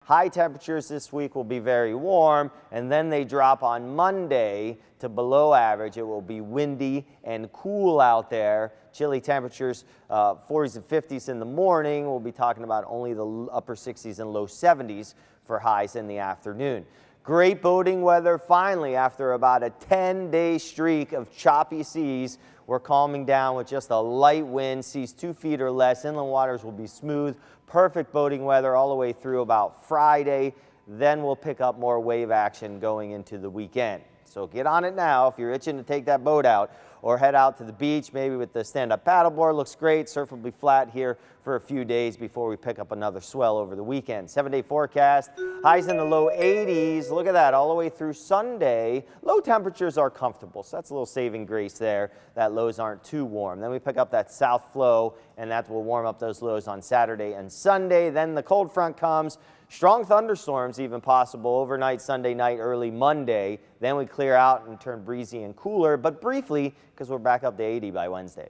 High temperatures this week will be very warm, and then they drop on Monday to below average. It will be windy and cool out there. Chilly temperatures, 40s and 50s in the morning. We'll be talking about only the upper 60s and low 70s for highs in the afternoon. Great boating weather finally after about a 10-day streak of choppy seas. We're calming down with just a light wind, seas 2 feet or less. Inland waters will be smooth. Perfect boating weather all the way through about Friday. Then we'll pick up more wave action going into the weekend. So get on it now if you're itching to take that boat out, or head out to the beach, maybe with the stand-up paddleboard. Looks great. Surf will be flat here for a few days before we pick up another swell over the weekend. 7-day forecast, highs in the low 80s. Look at that, all the way through Sunday. Low temperatures are comfortable, so that's a little saving grace there, that lows aren't too warm. Then we pick up that south flow, and that will warm up those lows on Saturday and Sunday. Then the cold front comes. Strong thunderstorms even possible overnight Sunday night, early Monday. Then we clear out and turn breezy and cooler, but briefly, because we're back up to 80 by Wednesday.